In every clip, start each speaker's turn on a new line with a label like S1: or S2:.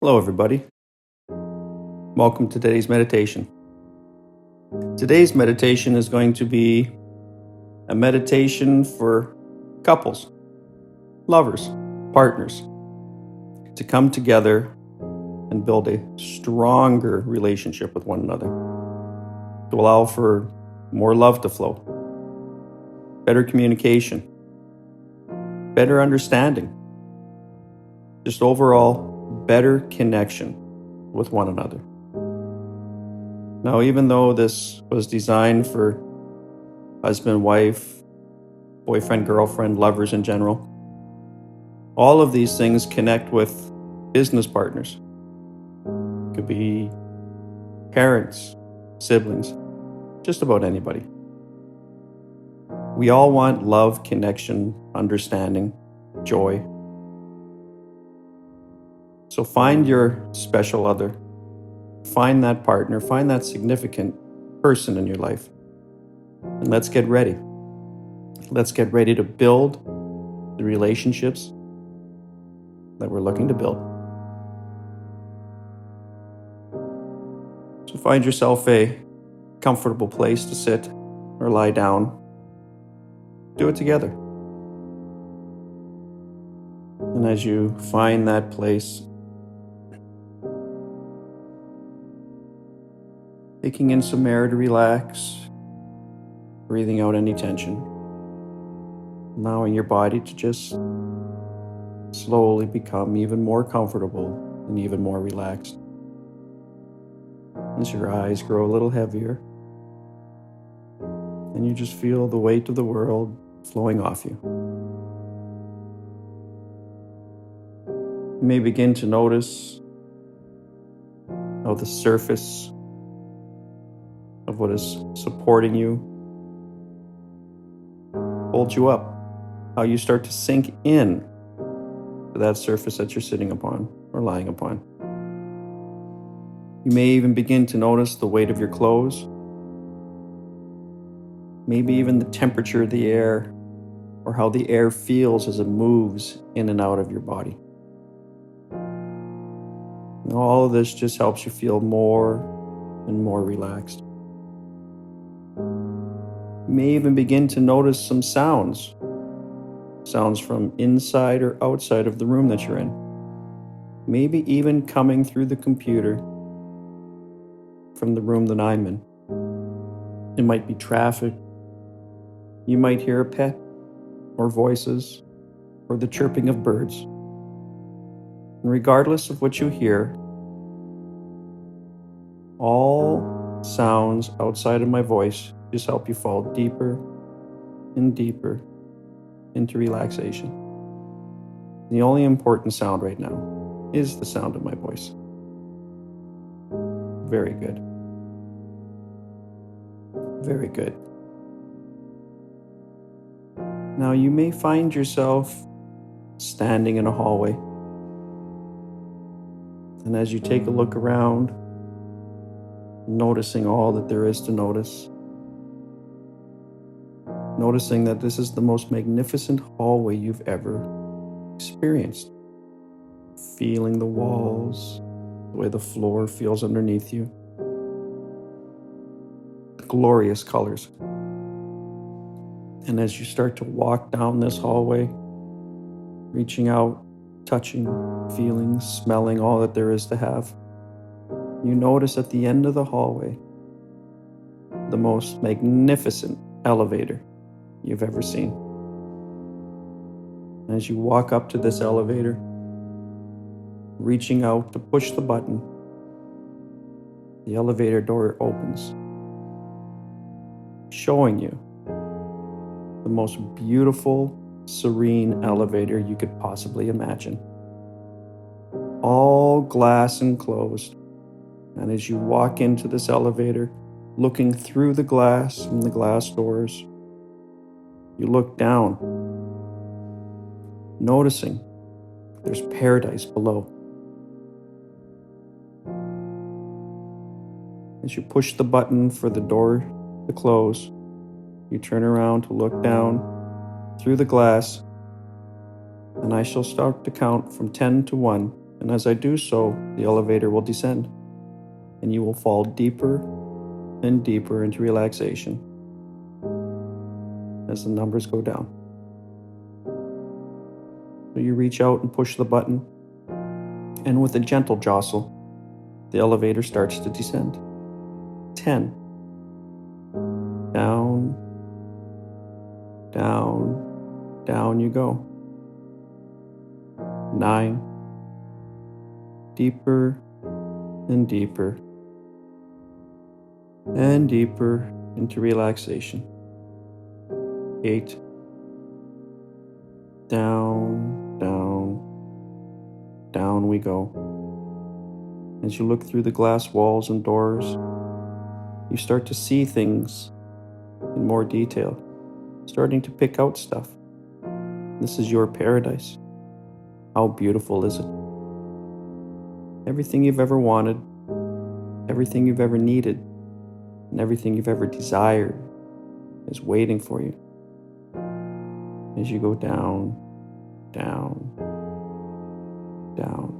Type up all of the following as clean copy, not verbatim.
S1: Hello, everybody. Welcome to today's meditation. Today's meditation is going to be a meditation for couples, lovers, partners to come together and build a stronger relationship with one another, to allow for more love to flow, better communication, better understanding, just overall better connection with one another. Now, even though this was designed for husband, wife, boyfriend, girlfriend, lovers in general, all of these things connect with business partners. It could be parents, siblings, just about anybody. We all want love, connection, understanding, joy. So find your special other. Find that partner, find that significant person in your life, and let's get ready. Let's get ready to build the relationships that we're looking to build. So find yourself a comfortable place to sit or lie down. Do it together. And as you find that place, taking in some air to relax, breathing out any tension, allowing your body to just slowly become even more comfortable and even more relaxed. As your eyes grow a little heavier, and you just feel the weight of the world flowing off you. You may begin to notice how the surface of what is supporting you holds you up, how you start to sink in to that surface that you're sitting upon or lying upon. You may even begin to notice the weight of your clothes, maybe even the temperature of the air, or how the air feels as it moves in and out of your body. And all of this just helps you feel more and more relaxed. You may even begin to notice some sounds from inside or outside of the room that you're in. Maybe even coming through the computer from the room that I'm in. It might be traffic. You might hear a pet, or voices, or the chirping of birds. And regardless of what you hear, all sounds outside of my voice just help you fall deeper and deeper into relaxation. The only important sound right now is the sound of my voice. Very good. Very good. Now you may find yourself standing in a hallway. And as you take a look around, noticing all that there is to notice, noticing that this is the most magnificent hallway you've ever experienced. Feeling the walls, the way the floor feels underneath you. Glorious colors. And as you start to walk down this hallway, reaching out, touching, feeling, smelling all that there is to have, you notice at the end of the hallway the most magnificent elevator you've ever seen. And as you walk up to this elevator, reaching out to push the button, the elevator door opens, showing you the most beautiful, serene elevator you could possibly imagine. All glass enclosed. And as you walk into this elevator, looking through the glass from the glass doors, you look down, noticing there's paradise below. As you push the button for the door to close, you turn around to look down through the glass, and I shall start to count from 10 to 1, And as I do so, the elevator will descend, and you will fall deeper and deeper into relaxation as the numbers go down. So you reach out and push the button, and with a gentle jostle, the elevator starts to descend. 10. Down, down, down you go. 9. Deeper and deeper and deeper into relaxation. 8. Down, down, down we go. As you look through the glass walls and doors, you start to see things in more detail, starting to pick out stuff. This is your paradise. How beautiful is it? Everything you've ever wanted, everything you've ever needed, and everything you've ever desired is waiting for you as you go down, down, down.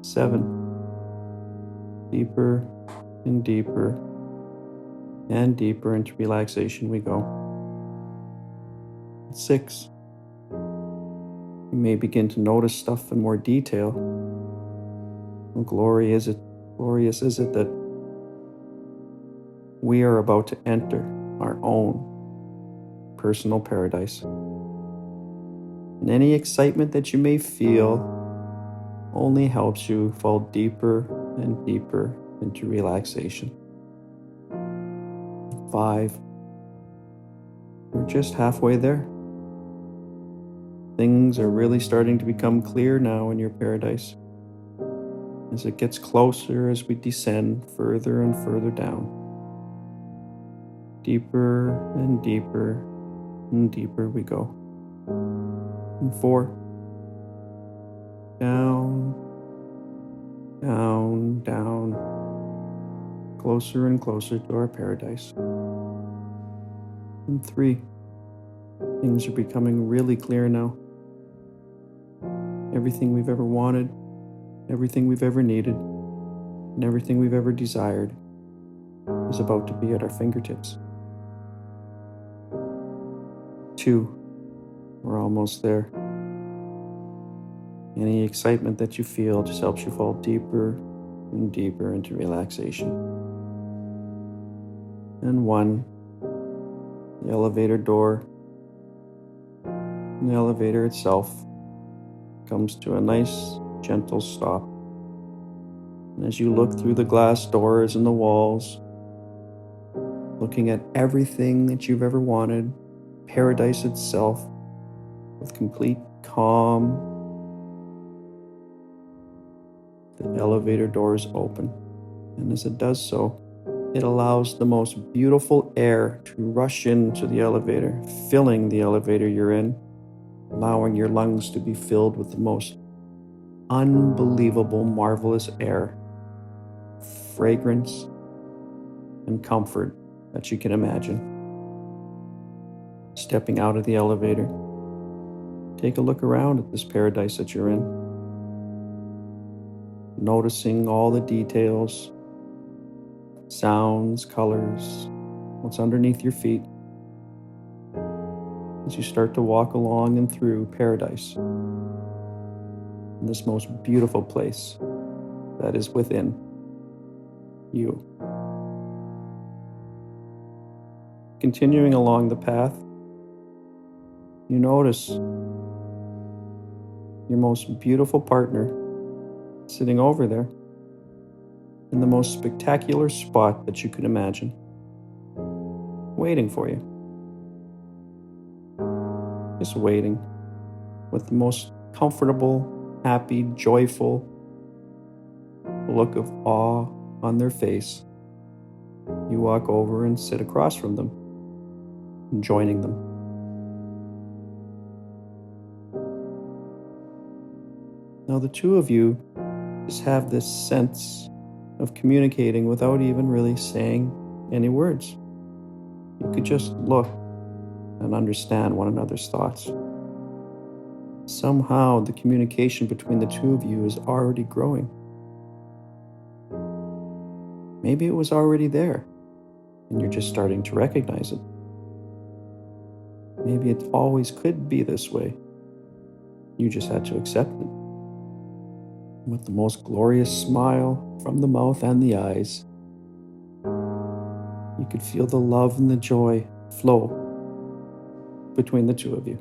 S1: 7. Deeper and deeper and deeper into relaxation we go. 6. You may begin to notice stuff in more detail. And glorious is it that we are about to enter our own personal paradise. And any excitement that you may feel only helps you fall deeper and deeper into relaxation. 5. We're just halfway there. Things are really starting to become clear now in your paradise as it gets closer as we descend further and further down. Deeper and deeper and deeper we go. And 4. Down, down, down, closer and closer to our paradise. And 3. Things are becoming really clear now. Everything we've ever wanted, everything we've ever needed, and everything we've ever desired is about to be at our fingertips. 2. We're almost there. Any excitement that you feel just helps you fall deeper and deeper into relaxation. And 1. The elevator door and the elevator itself comes to a nice, gentle stop. And as you look through the glass doors and the walls, looking at everything that you've ever wanted, paradise itself, with complete calm, the elevator doors open. And as it does so, it allows the most beautiful air to rush into the elevator, filling the elevator you're in, allowing your lungs to be filled with the most unbelievable, marvelous air, fragrance, and comfort that you can imagine. Stepping out of the elevator, take a look around at this paradise that you're in, noticing all the details, sounds, colors, what's underneath your feet as you start to walk along and through paradise, in this most beautiful place that is within you. Continuing along the path, you notice your most beautiful partner sitting over there in the most spectacular spot that you could imagine, waiting for you. Just waiting with the most comfortable, happy, joyful look of awe on their face. You walk over and sit across from them, joining them. Now the two of you just have this sense of communicating without even really saying any words. You could just look and understand one another's thoughts. Somehow the communication between the two of you is already growing. Maybe it was already there, and you're just starting to recognize it. Maybe it always could be this way. You just had to accept it. With the most glorious smile from the mouth and the eyes, you could feel the love and the joy flow between the two of you.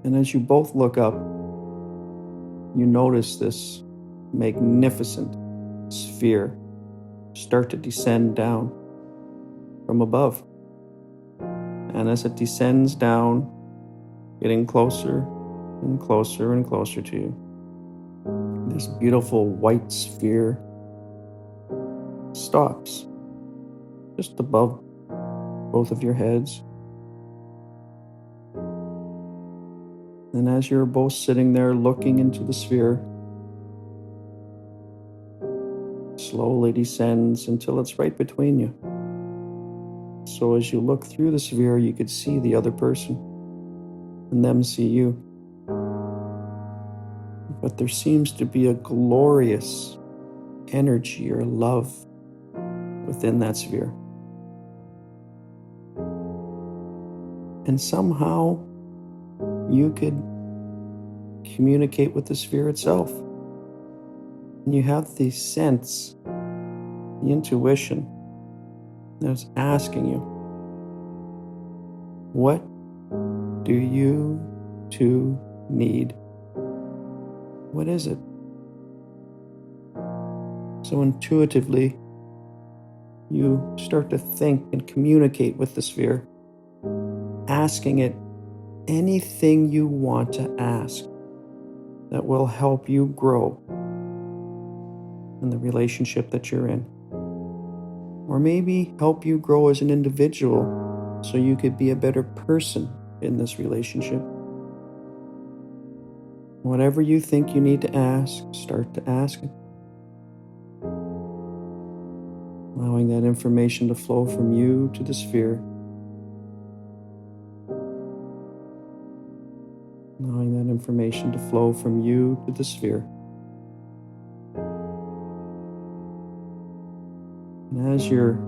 S1: And as you both look up, you notice this magnificent sphere start to descend down from above. And as it descends down, getting closer and closer and closer to you, this beautiful white sphere stops just above both of your heads. And as you're both sitting there looking into the sphere, slowly descends until it's right between you. So as you look through the sphere, you could see the other person and them see you. But there seems to be a glorious energy or love within that sphere. And somehow you could communicate with the sphere itself. And you have the sense, the intuition that's asking you, what do you two need? What is it? So intuitively, you start to think and communicate with the sphere, asking it anything you want to ask that will help you grow in the relationship that you're in. Or maybe help you grow as an individual so you could be a better person in this relationship. Whatever you think you need to ask, start to ask it. Allowing that information to flow from you to the sphere. Allowing that information to flow from you to the sphere. And as you're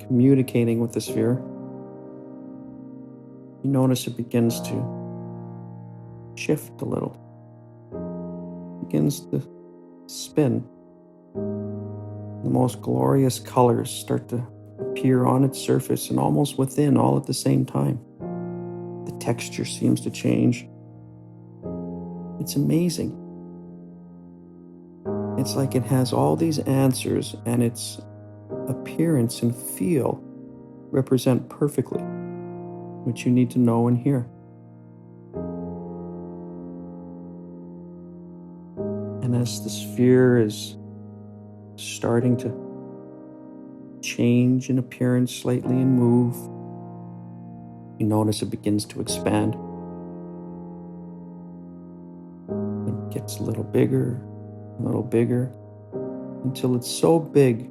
S1: communicating with the sphere, you notice it begins to shift a little. It begins to spin. The most glorious colors start to appear on its surface and almost within all at the same time. The texture seems to change. It's amazing. It's like it has all these answers, and its appearance and feel represent perfectly what you need to know and hear. And as the sphere is starting to change in appearance slightly and move, you notice it begins to expand. It gets a little bigger, until it's so big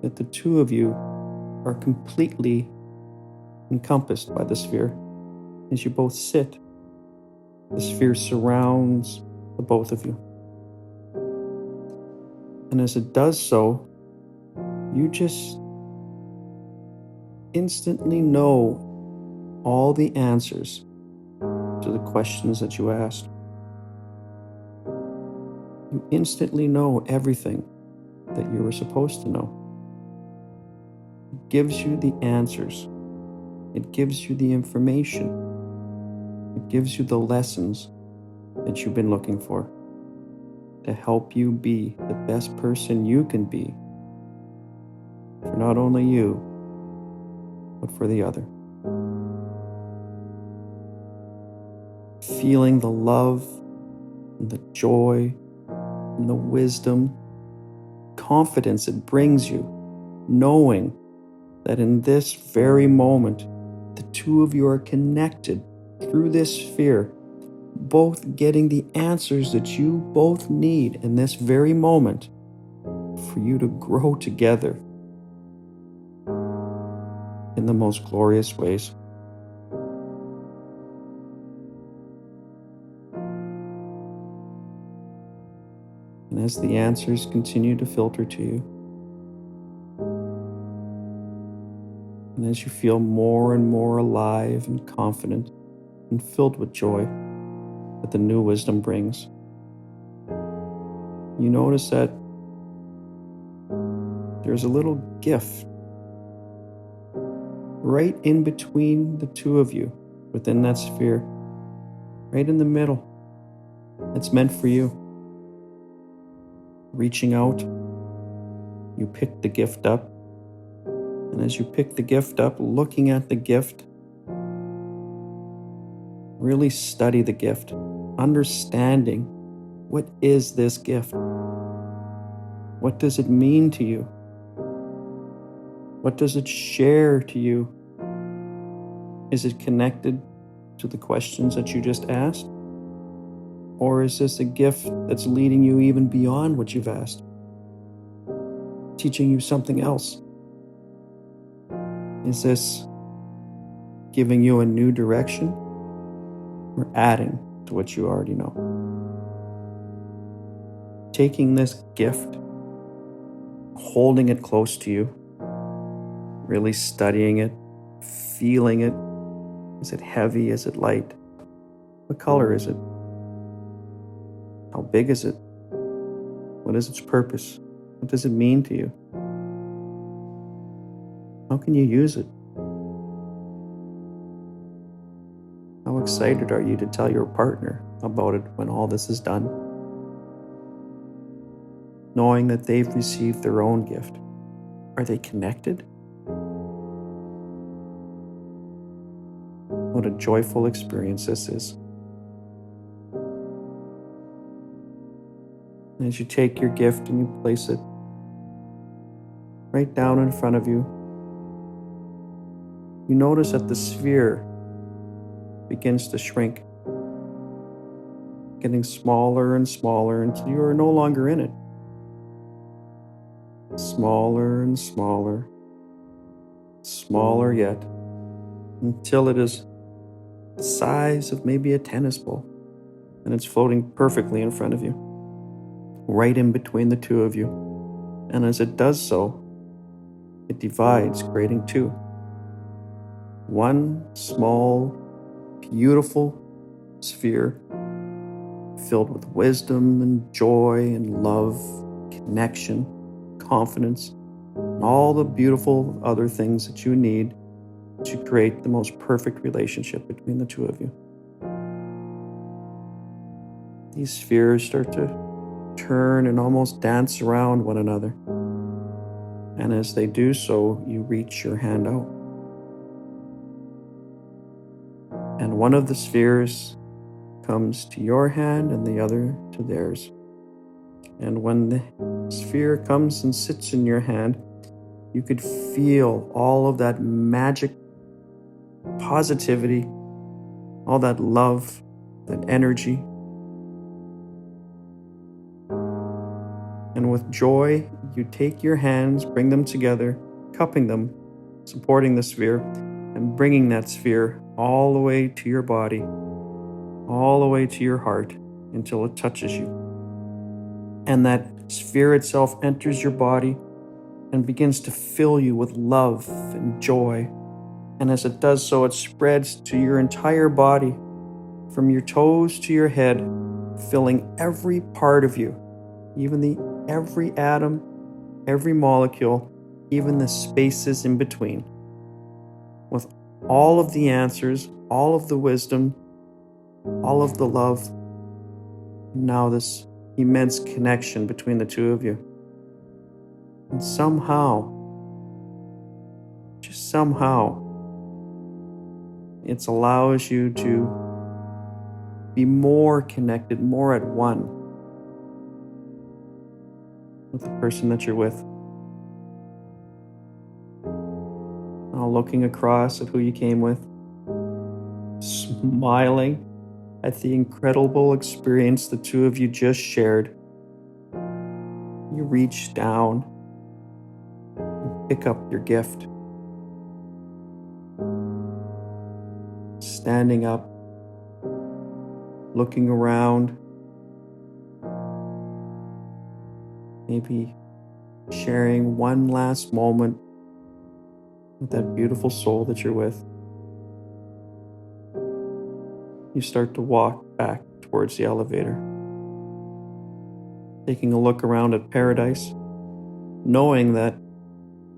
S1: that the two of you are completely encompassed by the sphere. As you both sit, the sphere surrounds the both of you. And as it does so, you just instantly know all the answers to the questions that you asked. You instantly know everything that you were supposed to know. It gives you the answers. It gives you the information. It gives you the lessons that you've been looking for to help you be the best person you can be for not only you, but for the other. Feeling the love and the joy and the wisdom, confidence it brings you, knowing that in this very moment, the two of you are connected through this sphere, both getting the answers that you both need in this very moment for you to grow together in the most glorious ways. as the answers continue to filter to you, and as you feel more and more alive and confident and filled with joy that the new wisdom brings, you notice that there's a little gift right in between the two of you, within that sphere, right in the middle. It's meant for you. Reaching out, you pick the gift up, and as you pick the gift up, looking at the gift, really study the gift, understanding what is this gift? What does it mean to you? What does it share to you? Is it connected to the questions that you just asked? Or is this a gift that's leading you even beyond what you've asked? Teaching you something else? Is this giving you a new direction or adding to what you already know? Taking this gift, holding it close to you, really studying it, feeling it. Is it heavy? Is it light? What color is it? How big is it? What is its purpose? What does it mean to you? How can you use it? How excited are you to tell your partner about it when all this is done? Knowing that they've received their own gift. Are they connected? What a joyful experience this is. As you take your gift and you place it right down in front of you, you notice that the sphere begins to shrink, getting smaller and smaller until you are no longer in it. Smaller and smaller, smaller yet, until it is the size of maybe a tennis ball, and it's floating perfectly in front of you, right in between the two of you. And as it does so, it divides, creating two. One small, beautiful sphere filled with wisdom and joy and love, connection, confidence, and all the beautiful other things that you need to create the most perfect relationship between the two of you. These spheres start to turn and almost dance around one another. And as they do so, you reach your hand out. And one of the spheres comes to your hand and the other to theirs. And when the sphere comes and sits in your hand, you could feel all of that magic, positivity, all that love, that energy. And with joy, you take your hands, bring them together, cupping them, supporting the sphere, and bringing that sphere all the way to your body, all the way to your heart, until it touches you. And that sphere itself enters your body and begins to fill you with love and joy. And as it does so, it spreads to your entire body, from your toes to your head, filling every part of you, even every atom, every molecule, even the spaces in between, with all of the answers, all of the wisdom, all of the love. Now this immense connection between the two of you. And somehow, just somehow, it allows you to be more connected, more at one with the person that you're with. Now looking across at who you came with, smiling at the incredible experience the two of you just shared. You reach down and pick up your gift. Standing up, looking around, Maybe sharing one last moment with that beautiful soul that you're with. You start to walk back towards the elevator, taking a look around at paradise, knowing that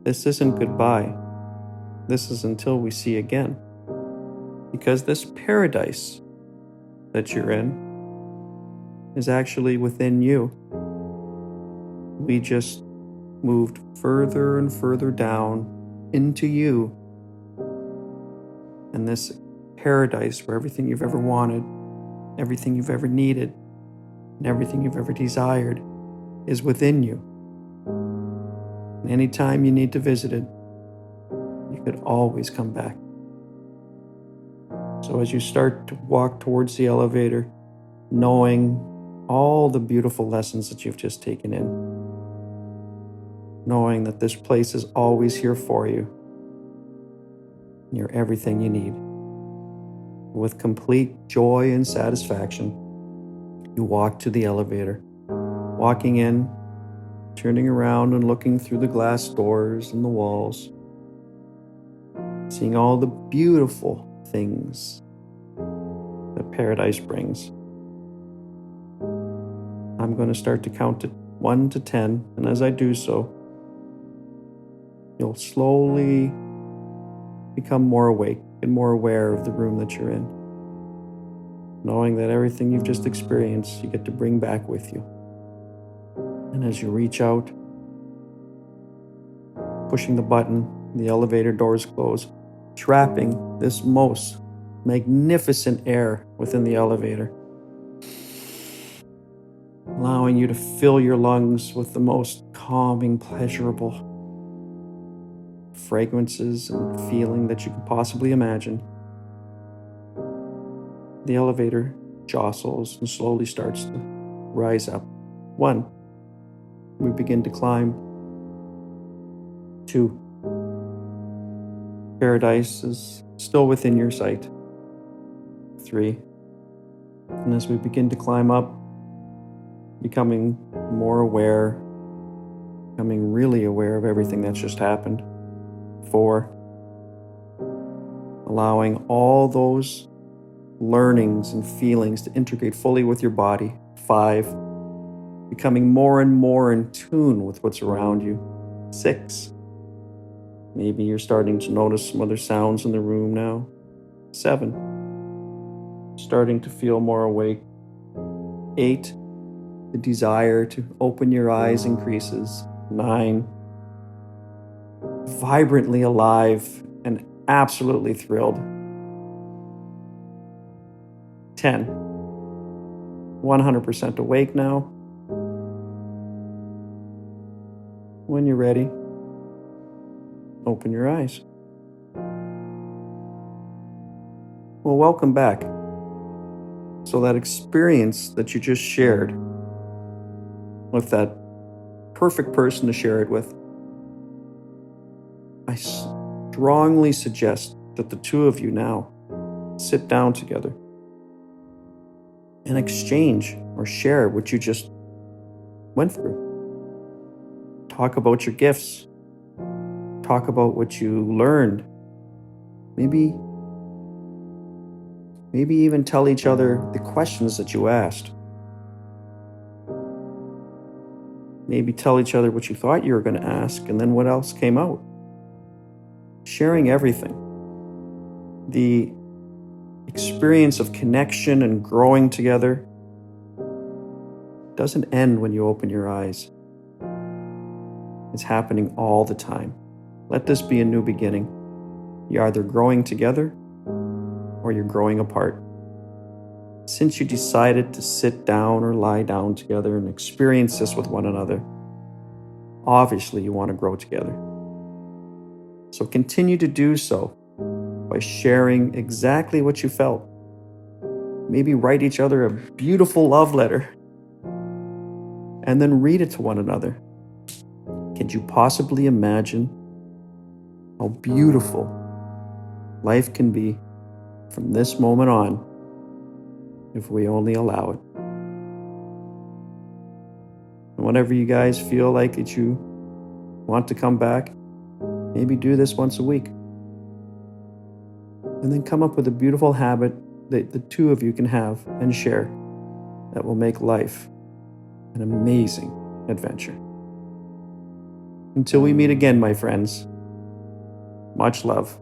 S1: this isn't goodbye. This is until we see again. Because this paradise that you're in is actually within you. We just moved further and further down into you. And this paradise where everything you've ever wanted, everything you've ever needed, and everything you've ever desired is within you. And anytime you need to visit it, you could always come back. So as you start to walk towards the elevator, knowing all the beautiful lessons that you've just taken in, knowing that this place is always here for you, you're everything you need. With complete joy and satisfaction, you walk to the elevator, walking in, turning around and looking through the glass doors and the walls, seeing all the beautiful things that paradise brings. I'm going to start to count to 1 to 10, and as I do so, you'll slowly become more awake and more aware of the room that you're in, knowing that everything you've just experienced, you get to bring back with you. And as you reach out, pushing the button, the elevator doors close, trapping this most magnificent air within the elevator, allowing you to fill your lungs with the most calming, pleasurable fragrances and feeling that you could possibly imagine. The elevator jostles and slowly starts to rise up. 1, we begin to climb. 2, paradise is still within your sight. 3, and as we begin to climb up, becoming more aware, becoming really aware of everything that's just happened. 4, allowing all those learnings and feelings to integrate fully with your body. 5, becoming more and more in tune with what's around you. 6, maybe you're starting to notice some other sounds in the room now. 7, starting to feel more awake. 8, the desire to open your eyes increases. 9, vibrantly alive and absolutely thrilled. 10, 100% awake now. When you're ready, open your eyes. Well, welcome back. So that experience that you just shared with that perfect person to share it with, I strongly suggest that the two of you now sit down together and exchange or share what you just went through. Talk about your gifts. Talk about what you learned. Maybe even tell each other the questions that you asked. Maybe tell each other what you thought you were going to ask and then what else came out. Sharing everything. The experience of connection and growing together doesn't end when you open your eyes. It's happening all the time. Let this be a new beginning. You're either growing together or you're growing apart. Since you decided to sit down or lie down together and experience this with one another, obviously you want to grow together. So continue to do so by sharing exactly what you felt. Maybe write each other a beautiful love letter and then read it to one another. Could you possibly imagine how beautiful life can be from this moment on if we only allow it? And whenever you guys feel like that you want to come back, maybe do this once a week. And then come up with a beautiful habit that the two of you can have and share that will make life an amazing adventure. Until we meet again, my friends, much love.